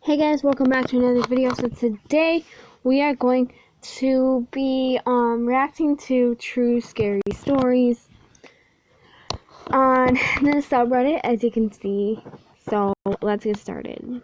Hey guys, welcome back to another video. So today we are going to be reacting to True Scary Stories on the subreddit, as you can see. So let's get started.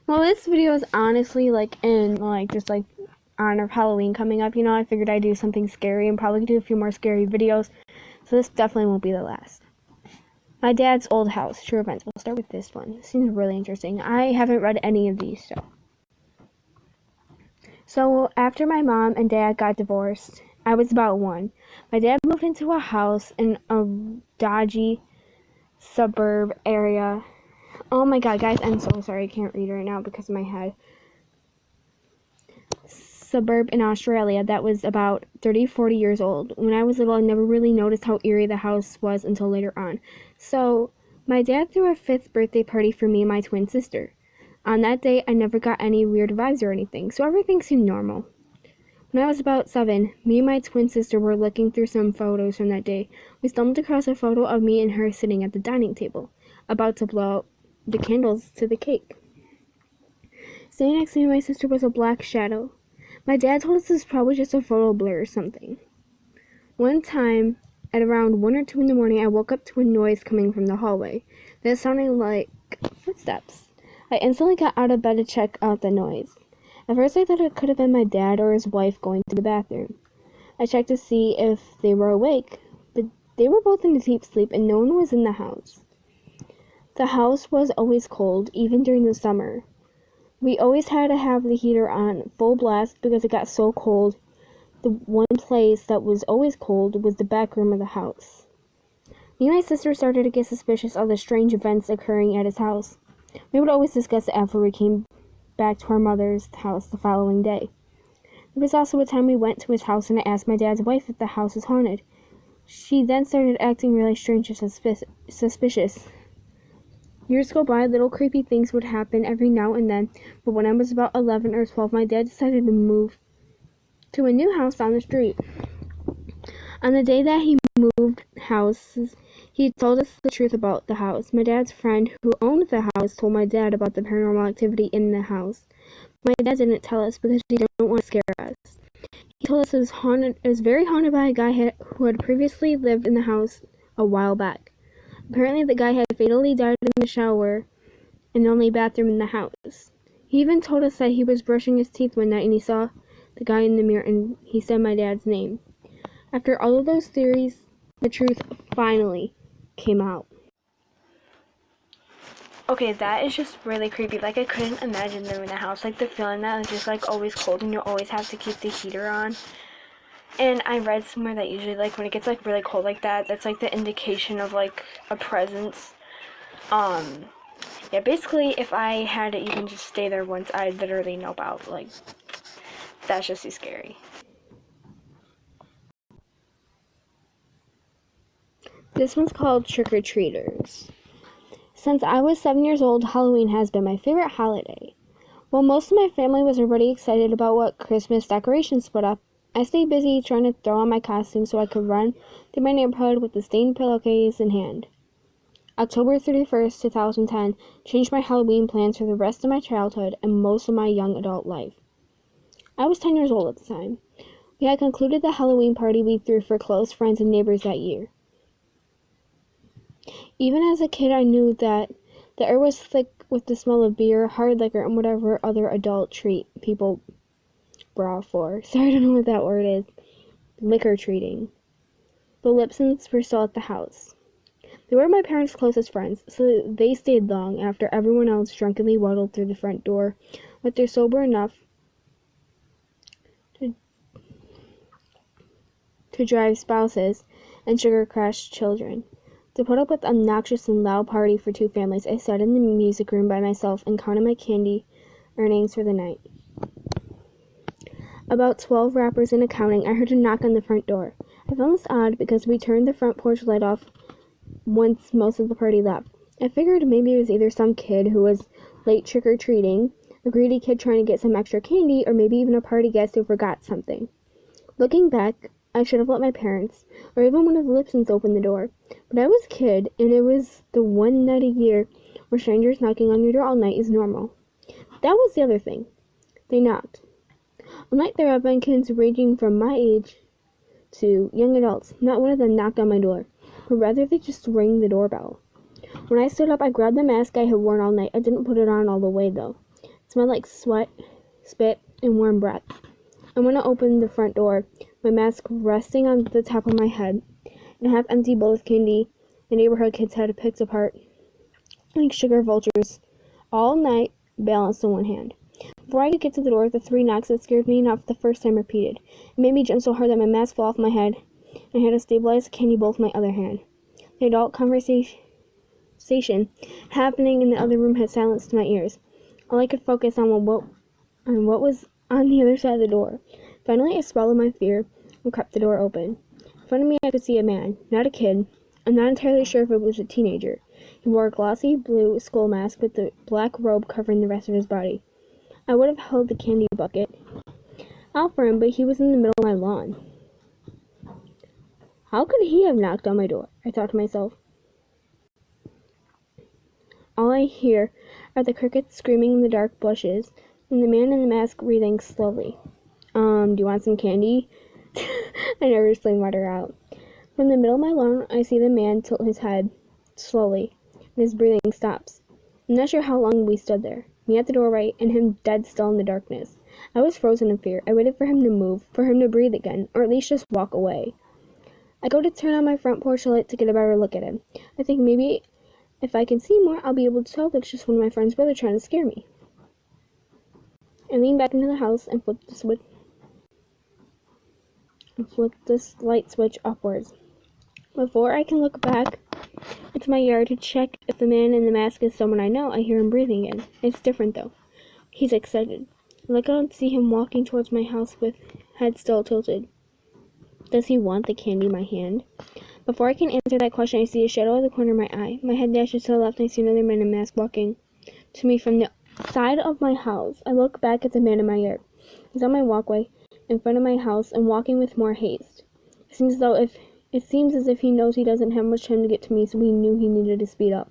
Well, this video is honestly in honor of Halloween coming up. You know, I figured I'd do something scary and probably do a few more scary videos. So this definitely won't be the last. My dad's old house, true events. We'll start with this one. This seems really interesting. I haven't read any of these, So after my mom and dad got divorced, I was about 1. My dad moved into a house in a dodgy suburb area. Oh my god, guys, I'm so sorry. I can't read right now because of my head. Suburb in Australia that was about 30-40 years old. When I was little, I never really noticed how eerie the house was until later on. So my dad threw a 5th birthday party for me and my twin sister. On that day, I never got any weird vibes or anything, so everything seemed normal. When I was about 7, me and my twin sister were looking through some photos from that day. We stumbled across a photo of me and her sitting at the dining table, about to blow out the candles to the cake. Sitting next to me and my sister was a black shadow. My dad told us this was probably just a photo blur or something. One time, at around 1 or 2 in the morning, I woke up to a noise coming from the hallway. That sounded like footsteps. I instantly got out of bed to check out the noise. At first I thought it could have been my dad or his wife going to the bathroom. I checked to see if they were awake, but they were both in a deep sleep and no one was in the house. The house was always cold, even during the summer. We always had to have the heater on full blast because it got so cold. The one place that was always cold was the back room of the house. Me and my sister started to get suspicious of the strange events occurring at his house. We would always discuss it after we came back to our mother's house the following day. There was also a time we went to his house and I asked my dad's wife if the house was haunted. She then started acting really strange and suspicious. Years go by, little creepy things would happen every now and then, but when I was about 11 or 12, my dad decided to move to a new house down the street. On the day that he moved houses, he told us the truth about the house. My dad's friend who owned the house told my dad about the paranormal activity in the house. My dad didn't tell us because he didn't want to scare us. He told us it was very haunted by a guy who had previously lived in the house a while back. Apparently the guy had fatally died in the shower in the only bathroom in the house. He even told us that he was brushing his teeth one night and he saw the guy in the mirror and he said my dad's name. After all of those theories, the truth finally came out. Okay, that is just really creepy. I couldn't imagine living in a house. The feeling that it's just always cold and you always have to keep the heater on. And I read somewhere that usually when it gets really cold like that, that's the indication of a presence. Yeah, basically if I had to even just stay there once, I literally know about that's just too scary. This one's called Trick or Treaters. Since I was 7 years old, Halloween has been my favorite holiday. While most of my family was already excited about what Christmas decorations put up, I stayed busy trying to throw on my costume so I could run through my neighborhood with the stained pillowcase in hand. October 31st, 2010 changed my Halloween plans for the rest of my childhood and most of my young adult life. I was 10 years old at the time. We had concluded the Halloween party we threw for close friends and neighbors that year. Even as a kid, I knew that the air was thick with the smell of beer, hard liquor, and whatever other adult treat people bra for. Sorry, I don't know what that word is. Liquor treating. The Lipsons were still at the house. They were my parents' closest friends, so they stayed long after everyone else drunkenly waddled through the front door, but they're sober enough to drive spouses and sugar-crashed children. To put up with an obnoxious and loud party for 2 families, I sat in the music room by myself and counted my candy earnings for the night. About 12 wrappers in accounting, I heard a knock on the front door. I found this odd because we turned the front porch light off once most of the party left. I figured maybe it was either some kid who was late trick-or-treating, a greedy kid trying to get some extra candy, or maybe even a party guest who forgot something. Looking back, I should have let my parents, or even one of the Lipsons, open the door. But I was a kid, and it was the one night a year where strangers knocking on your door all night is normal. That was the other thing. They knocked. All night there have been kids ranging from my age to young adults. Not one of them knocked on my door, but rather they just rang the doorbell. When I stood up, I grabbed the mask I had worn all night. I didn't put it on all the way, though. It smelled like sweat, spit, and warm breath. I went to open the front door, my mask resting on the top of my head, and a half-empty bowl of candy the neighborhood kids had picked apart like sugar vultures all night, balanced in one hand. Before I could get to the door, the 3 knocks that scared me enough the first time repeated. It made me jump so hard that my mask fell off my head, and I had to stabilize the candy bowl with my other hand. The adult conversation happening in the other room had silenced my ears. All I could focus on what was on the other side of the door. Finally, I swallowed my fear and crept the door open. In front of me, I could see a man, not a kid. I'm not entirely sure if it was a teenager. He wore a glossy blue skull mask with the black robe covering the rest of his body. I would have held the candy bucket out for him, but he was in the middle of my lawn. How could he have knocked on my door? I thought to myself. All I hear are the crickets screaming in the dark bushes, and the man in the mask breathing slowly. Do you want some candy? I nervously mutter out. From the middle of my lawn, I see the man tilt his head slowly, and his breathing stops. I'm not sure how long we stood there, me at the doorway, and him dead still in the darkness. I was frozen in fear. I waited for him to move, for him to breathe again, or at least just walk away. I go to turn on my front porch light to get a better look at him. I think maybe if I can see more, I'll be able to tell that's just one of my friend's brother trying to scare me. I lean back into the house and flip this light switch upwards. Before I can look back into my yard to check if the man in the mask is someone I know, I hear him breathing again. It's different, though. He's excited. I look out and see him walking towards my house with head still tilted. Does he want the candy in my hand? Before I can answer that question, I see a shadow at the corner of my eye. My head dashes to the left, and I see another man in a mask walking to me from the side of my house. I look back at the man in my yard. He's on my walkway in front of my house and walking with more haste. It seems as if he knows he doesn't have much time to get to me, so he knew he needed to speed up.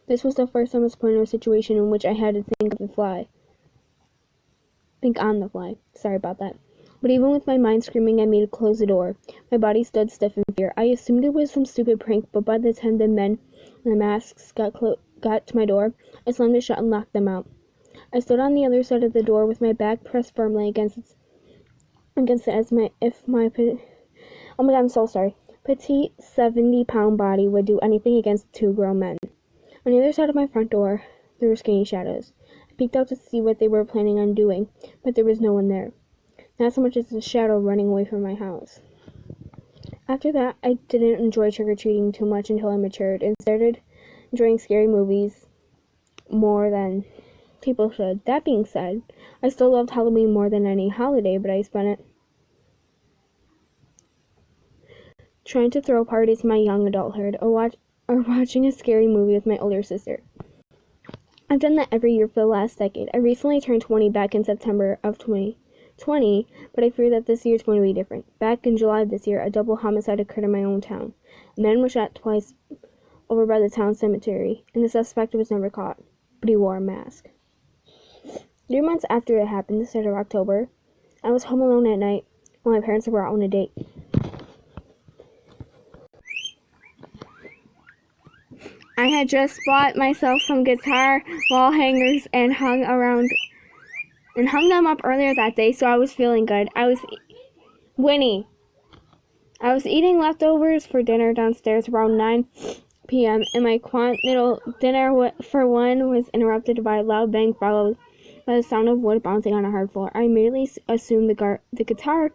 This was the first time I was put in a situation in which I had to think on the fly. Sorry about that. But even with my mind screaming at me to close the door, my body stood stiff in fear. I assumed it was some stupid prank, but by the time the men in the masks got to my door, I slammed it shut and locked them out. I stood on the other side of the door with my back pressed firmly against it oh my god, I'm so sorry. Petite 70-pound body would do anything against 2 grown men. On the other side of my front door, there were skinny shadows. I peeked out to see what they were planning on doing, but there was no one there. Not so much as a shadow running away from my house. After that, I didn't enjoy trick-or-treating too much until I matured and started enjoying scary movies more than people should. That being said, I still loved Halloween more than any holiday, but I spent it trying to throw parties in my young adulthood or watching a scary movie with my older sister. I've done that every year for the last decade. I recently turned 20 back in September of 2020, but I fear that this year is going to be different. Back in July of this year, a double homicide occurred in my own town. A man was shot twice over by the town cemetery, and the suspect was never caught, but he wore a mask. 3 months after it happened, the start of October, I was home alone at night while my parents were out on a date. I had just bought myself some guitar wall hangers and hung them up earlier that day, so I was feeling good. I was eating leftovers for dinner downstairs around 9 p.m., and my quaint little dinner for one was interrupted by a loud bang followed by the sound of wood bouncing on a hard floor. I immediately assumed the guitar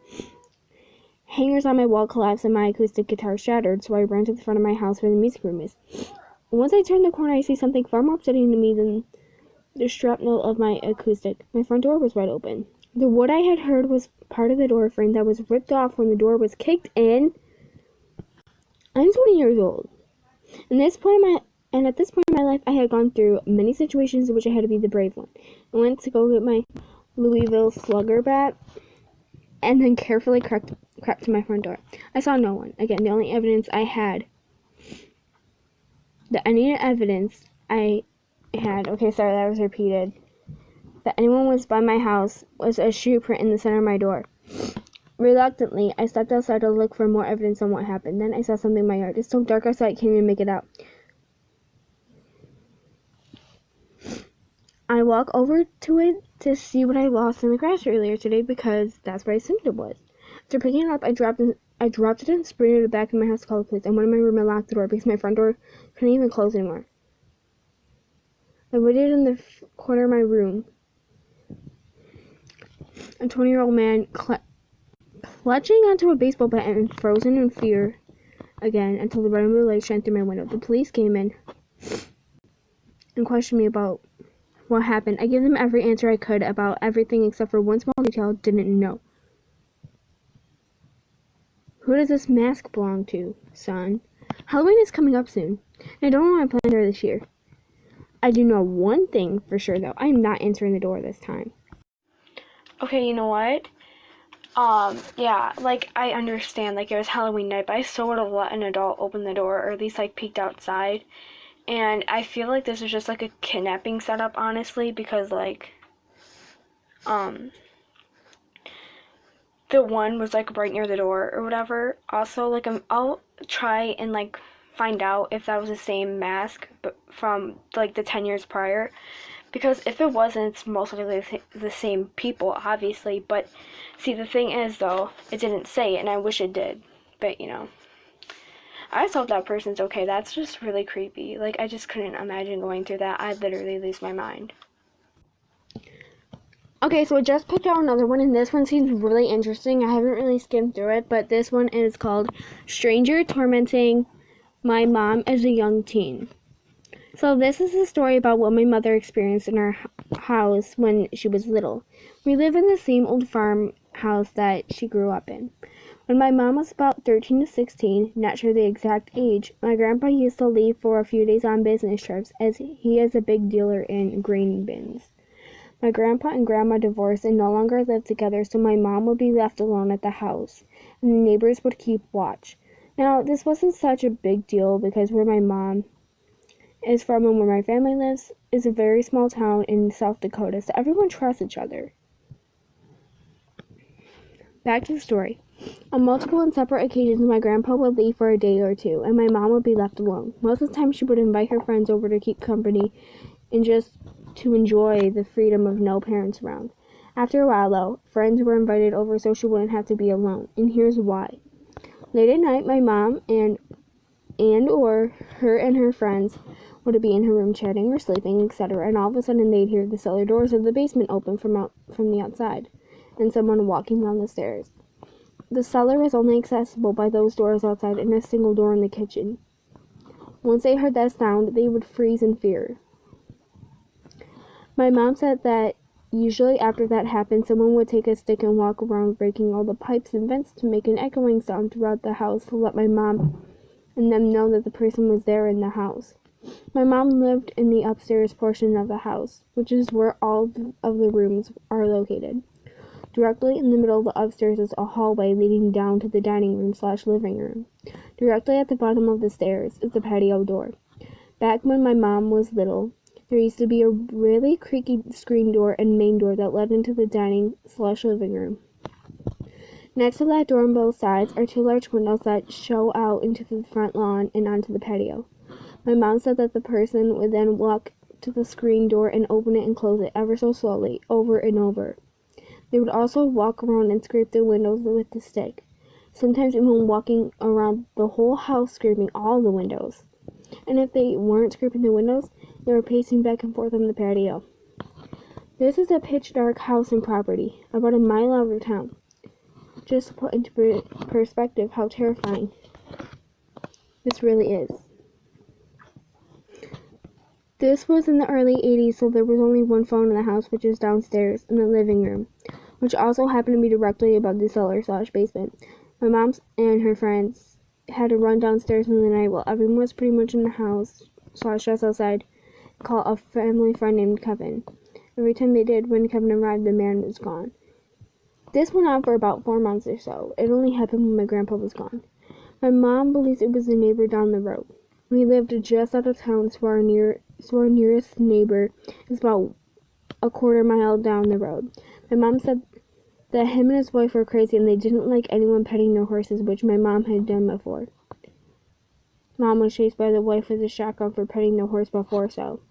hangers on my wall collapsed and my acoustic guitar shattered, so I ran to the front of my house where the music room is. Once I turn the corner, I see something far more upsetting to me than the shrapnel of my acoustic. My front door was wide open. The wood I had heard was part of the door frame that was ripped off when the door was kicked in. I'm 20 years old. At this point in my life, I had gone through many situations in which I had to be the brave one. I went to go get my Louisville Slugger bat and then carefully crept to my front door. I saw no one. Again, the only evidence I had. Okay, sorry, that was repeated. that anyone was by my house was a shoe print in the center of my door. Reluctantly, I stepped outside to look for more evidence on what happened. Then I saw something in my yard. It's so dark outside I can't even make it out. I walk over to it to see what I lost in the grass earlier today because that's what I assumed it was. After picking it up, I dropped it and sprinted to the back of my house to call the police. I went in my room and locked the door because my front door couldn't even close anymore. I waited in the corner of my room. A 20-year-old man clutching onto a baseball bat and frozen in fear again until the red and blue light shined through my window. The police came in and questioned me about what happened. I gave them every answer I could about everything except for one small detail I didn't know. Who does this mask belong to, son? Halloween is coming up soon, and I don't know what my plans are this year. I do know one thing for sure, though. I am not answering the door this time. Okay, you know what? Yeah, like, I understand, like, it was Halloween night, but I still would have let an adult open the door, or at least, like, peeked outside. And I feel like this is just, like, a kidnapping setup, honestly, because, like, the one was, like, right near the door or whatever. Also, like, I'll try and, like, find out if that was the same mask but from, like, the 10 years prior. Because if it wasn't, it's most likely the same people, obviously. But, see, the thing is, though, it didn't say it, and I wish it did. But, you know, I just hope that person's okay. That's just really creepy. Like, I just couldn't imagine going through that. I'd literally lose my mind. Okay, so I just picked out another one, and this one seems really interesting. I haven't really skimmed through it, but this one is called Stranger Tormenting My Mom as a Young Teen. So this is a story about what my mother experienced in our house when she was little. We live in the same old farmhouse that she grew up in. When my mom was about 13 to 16, not sure the exact age, my grandpa used to leave for a few days on business trips as he is a big dealer in grain bins. My grandpa and grandma divorced and no longer lived together, so my mom would be left alone at the house, and the neighbors would keep watch. Now, this wasn't such a big deal because where my mom is from and where my family lives is a very small town in South Dakota, so everyone trusts each other. Back to the story. On multiple and separate occasions, my grandpa would leave for a day or two, and my mom would be left alone. Most of the time, she would invite her friends over to keep company and just to enjoy the freedom of no parents around. After a while, though, friends were invited over so she wouldn't have to be alone, and here's why. Late at night, my mom and or her and her friends would be in her room chatting or sleeping, etc., and all of a sudden they'd hear the cellar doors of the basement open from the outside, and someone walking down the stairs. The cellar is only accessible by those doors outside and a single door in the kitchen. Once they heard that sound, they would freeze in fear. My mom said that usually after that happened, someone would take a stick and walk around breaking all the pipes and vents to make an echoing sound throughout the house to let my mom and them know that the person was there in the house. My mom lived in the upstairs portion of the house, which is where all of the rooms are located. Directly in the middle of the upstairs is a hallway leading down to the dining room/living room. Directly at the bottom of the stairs is the patio door. Back when my mom was little, there used to be a really creaky screen door and main door that led into the dining/living room. Next to that door on both sides are two large windows that show out into the front lawn and onto the patio. My mom said that the person would then walk to the screen door and open it and close it ever so slowly, over and over. They would also walk around and scrape the windows with the stick, sometimes even walking around the whole house scraping all the windows. And if they weren't scraping the windows, they were pacing back and forth on the patio. This is a pitch-dark house and property, about a mile out of town. Just to put into perspective how terrifying this really is. This was in the early 80s, so there was only one phone in the house, which is downstairs in the living room, which also happened to be directly above the cellar/basement. My mom and her friends had to run downstairs in the night while everyone was pretty much in the house/just outside, call a family friend named Kevin. Every time they did, when Kevin arrived, the man was gone. This went on for about 4 months or so. It only happened when my grandpa was gone. My mom believes it was the neighbor down the road. We lived just out of town, so our nearest neighbor is about a quarter-mile down the road. My mom said that him and his wife were crazy and they didn't like anyone petting their horses, which my mom had done before. Mom was chased by the wife with a shotgun for petting the horse before, so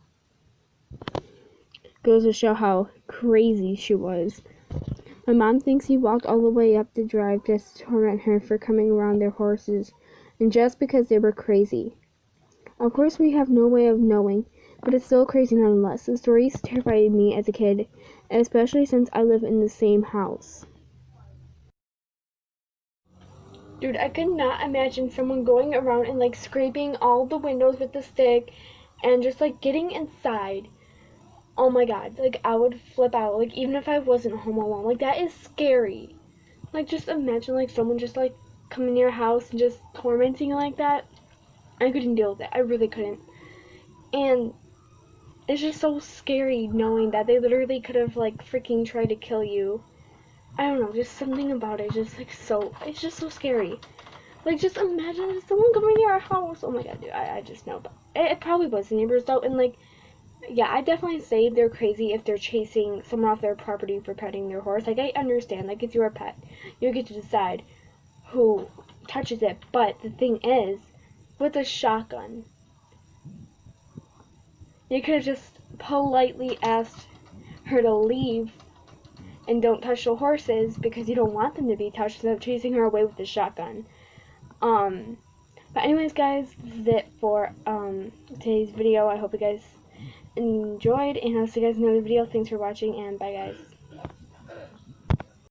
goes to show how crazy she was. My mom thinks he walked all the way up the drive just to torment her for coming around their horses, and just because they were crazy. Of course, we have no way of knowing, but it's still crazy nonetheless. The stories terrified me as a kid, especially since I live in the same house. Dude, I could not imagine someone going around and like scraping all the windows with a stick and just like getting inside. Oh my god, like I would flip out, like even if I wasn't home alone. Like that is scary. Like just imagine like someone just like coming to your house and just tormenting you like that. I couldn't deal with it. I really couldn't. And it's just so scary knowing that they literally could have like freaking tried to kill you. I don't know, just something about it just like so, it's just so scary. Like just imagine someone coming to your house. Oh my god, dude, I just know. But it probably was the neighbors though, and like, yeah, I definitely say they're crazy if they're chasing someone off their property for petting their horse. Like, I understand, like, it's your pet. You get to decide who touches it. But the thing is, with a shotgun, you could have just politely asked her to leave and don't touch the horses because you don't want them to be touched instead of chasing her away with the shotgun. But anyways, guys, this is it for today's video. I hope you guys enjoyed, and I'll see you guys in another video. Thanks for watching, and bye, guys.